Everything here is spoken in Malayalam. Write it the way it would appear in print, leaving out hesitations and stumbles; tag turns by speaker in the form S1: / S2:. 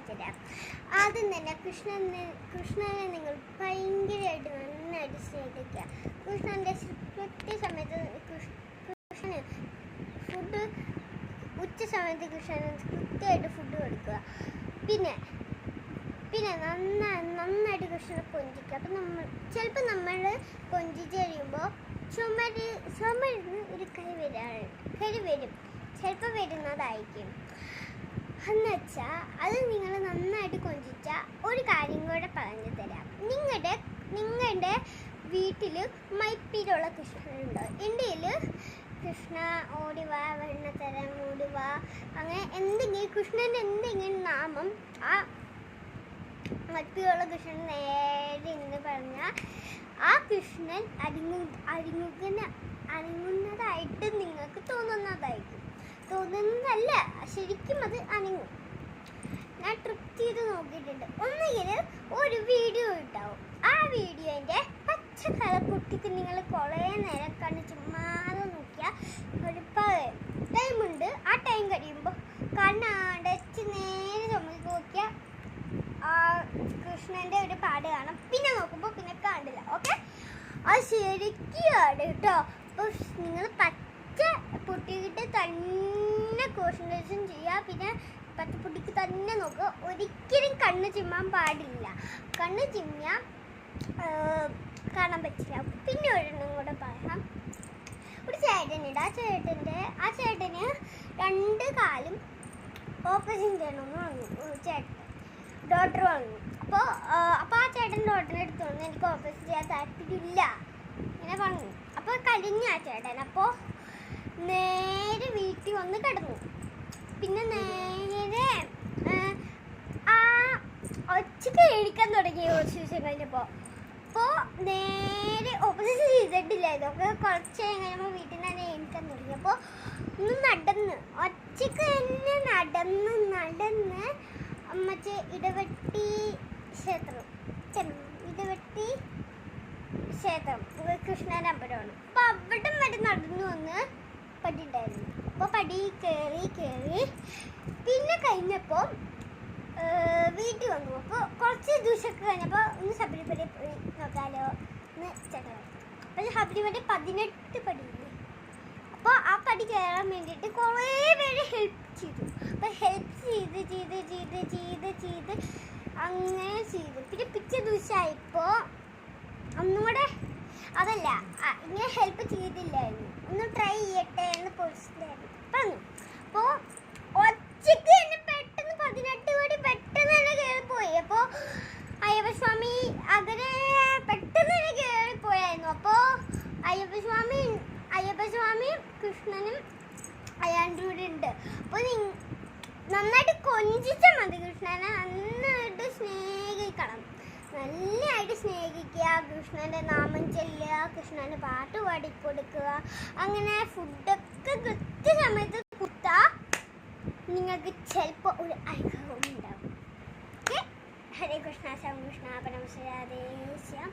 S1: തരാം. ആദ്യം തന്നെ കൃഷ്ണനെ നിങ്ങൾ ഭയങ്കരമായിട്ട് നന്നായിട്ട് സ്നേഹിക്കുക. കൃഷ്ണൻ്റെ കൃത്യസമയത്ത് കൃഷ്ണന് ഫുഡ് ഉച്ച സമയത്ത് കൃഷ്ണന് കൃത്യമായിട്ട് ഫുഡ് കൊടുക്കുക. പിന്നെ നന്നായിട്ട് കൃഷ്ണനെ കൊഞ്ചിക്കുക. അപ്പം ചിലപ്പോൾ നമ്മൾ കൊഞ്ചിച്ച് കഴിയുമ്പോൾ ചുമരുന്ന് ഒരു കരി വരും, ചിലപ്പോൾ വരുന്നതായിരിക്കും. എന്നുവെച്ചാൽ അത് നിങ്ങൾ നന്നായിട്ട് കൊഞ്ചിച്ചാൽ ഒരു കാര്യം കൂടെ പറഞ്ഞു തരാം. നിങ്ങളുടെ വീട്ടിൽ മൈപ്പീലുള്ള കൃഷ്ണനുണ്ടോ? ഇന്ത്യയിൽ കൃഷ്ണ ഓടിവാ, വെണ്ണത്തരം ഓടിവാ, അങ്ങനെ എന്തെങ്കിലും കൃഷ്ണൻ്റെ എന്തെങ്കിലും നാമം ആ മറ്റുള്ള കൃഷ്ണൻ നേരെ എന്ന് പറഞ്ഞാൽ ആ കൃഷ്ണൻ അനങ്ങുന്നതായിട്ട് നിങ്ങൾക്ക് തോന്നുന്നതല്ല, ശരിക്കും അത് അനങ്ങും. ഞാൻ ട്രിപ്പ് ചെയ്ത് നോക്കിയിട്ടുണ്ട്. ഒന്നുകിൽ ഒരു വീഡിയോ ഉണ്ടാവും, ആ വീഡിയോൻ്റെ പച്ച കളർ കുട്ടിക്ക് നിങ്ങൾ കുറേ നേരം കണ്ണ് ചുമ്മാതെ നോക്കിയാൽ ഒരു ടൈമുണ്ട്. ആ ടൈം കഴിയുമ്പോൾ കണ്ണടച്ച് നേരെ ചുമക്ക് നോക്കിയാൽ ആ കൃഷ്ണൻ്റെ ഒരു പാട് കാണാം. പിന്നെ നോക്കുമ്പോൾ പിന്നെ കാണില്ല. ഓക്കെ, അത് ശരിക്കും കേട്ടോ. അപ്പോൾ നിങ്ങൾ പച്ച പൊട്ടിയിട്ട് തന്നെ കോൺസെൻട്രേഷൻ ചെയ്യുക. പിന്നെ പച്ച പൊട്ടിക്ക് തന്നെ നോക്കുക. ഒരിക്കലും കണ്ണ് ചിമ്മാൻ പാടില്ല. കണ്ണ് ചിമ്മിയാൽ കാണാൻ പറ്റില്ല. പിന്നെ ഒരെണ്ണം കൂടെ പറയാം. ഒരു ചേട്ടനുണ്ട്. ആ ചേട്ടന് 2 കാലും ഓപ്പറേഷൻ ചെയ്യണമെന്ന് പറഞ്ഞു. ഡോക്ടർ പറഞ്ഞു. അപ്പോൾ ആ ചേട്ടൻ ഡോക്ടറെ അടുത്ത് വന്നു, എനിക്ക് ഓപ്പറേഷൻ ചെയ്യാൻ താല്പര്യമില്ല ഇങ്ങനെ പറഞ്ഞു. അപ്പോൾ കഴിഞ്ഞ ആ ചേട്ടൻ അപ്പോൾ നേരെ വീട്ടിൽ വന്ന് കിടന്നു. പിന്നെ നേരെ ആ ഒച്ചയ്ക്ക് എഴുതിക്കാൻ തുടങ്ങി കുറച്ച് ദിവസം കഴിഞ്ഞപ്പോൾ. അപ്പോൾ നേരെ ഓപ്പറേഷൻ ചെയ്തിട്ടില്ലായിരുന്നു. അപ്പോൾ കുറച്ച് കഴിയുമ്പോൾ വീട്ടിൽ നിന്ന് തന്നെ എഴുതിക്കാൻ തുടങ്ങി. അപ്പോൾ ഒന്ന് നടന്ന് ഒച്ചയ്ക്ക് തന്നെ നടന്ന് മറ്റേ ഇടവെട്ടി ക്ഷേത്രം കൃഷ്ണൻ്റെ അമ്പലമാണ്. അപ്പോൾ അവിടെ വരെ നടന്നു വന്ന് പടി ഉണ്ടായിരുന്നു. അപ്പോൾ പടി കയറി പിന്നെ കഴിഞ്ഞപ്പോൾ വീട്ടിൽ വന്നു. അപ്പോൾ കുറച്ച് ദിവസമൊക്കെ കഴിഞ്ഞപ്പോൾ ഒന്ന് ശബരിമല പോയി നോക്കാലോ എന്ന് ചേട്ടൻ. അപ്പോൾ ശബരിമല 18 പടിയില്ലേ. അപ്പോൾ ആ പടി കയറാൻ വേണ്ടിയിട്ട് കുറേ പേര് ഹെൽപ്പ് ചെയ്തു. അപ്പോൾ ഹെൽപ്പ് ചെയ്ത് അങ്ങനെ ചെയ്തു. പിന്നെ പിറ്റേ ദിവസമായപ്പോൾ ഒന്നുകൂടെ അതല്ല, ഇങ്ങനെ ഹെൽപ്പ് ചെയ്തില്ലായിരുന്നു. ഒന്ന് ട്രൈ ചെയ്യട്ടെ എന്ന് പോലീസിലായിരുന്നു പറഞ്ഞു. അപ്പോൾ ഒച്ചയ്ക്ക് തന്നെ പെട്ടെന്ന് 18 പടി പെട്ടെന്ന് തന്നെ കയറിപ്പോയി. അപ്പോൾ അയ്യപ്പസ്വാമി അങ്ങനെ പെട്ടെന്ന് തന്നെ കയറിപ്പോയായിരുന്നു. അപ്പോൾ അയ്യപ്പസ്വാമി കൃഷ്ണനും അയാളുടെ കൂടെ ഉണ്ട്. അപ്പോൾ നന്നായിട്ട് കൊഞ്ചിച്ചാൽ മതി. കൃഷ്ണനെ നന്നായിട്ട് സ്നേഹിക്കണം, നല്ലതായിട്ട് സ്നേഹിക്കുക. കൃഷ്ണൻ്റെ നാമം ചൊല്ലുക, കൃഷ്ണന് പാട്ട് പാടിക്കൊടുക്കുക. അങ്ങനെ ഫുഡൊക്കെ കൃത്യസമയത്ത് കൊടുത്താൽ നിങ്ങൾക്ക് ചിലപ്പോൾ ഒരു അനുഭവം ഉണ്ടാവും. ഓക്കെ, ഹരേ കൃഷ്ണ, ശ്യാം കൃഷ്ണ, പരമശരാധേ ശ്യാം.